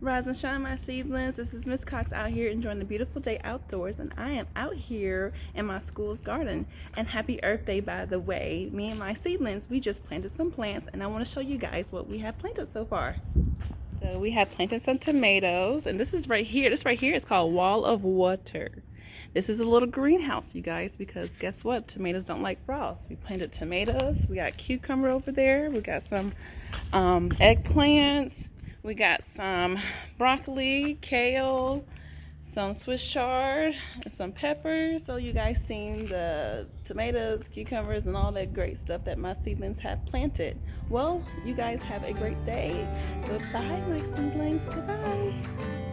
Rise and shine, my seedlings. This is Miss Cox out here enjoying the beautiful day outdoors, and I am out here in my school's garden. And happy Earth Day, by the way. Me and my seedlings, we just planted some plants, and I want to show you guys what we have planted so far. So we have planted some tomatoes, and this is right here. This right here is called Wall of Water. This is a little greenhouse, you guys, because guess what? Tomatoes don't like frost. We planted tomatoes. We got cucumber over there. We got some eggplants. We got some broccoli, kale, some Swiss chard, and some peppers. So you guys seen the tomatoes, cucumbers, and all that great stuff that my seedlings have planted. Well, you guys have a great day. Goodbye, my seedlings. Goodbye.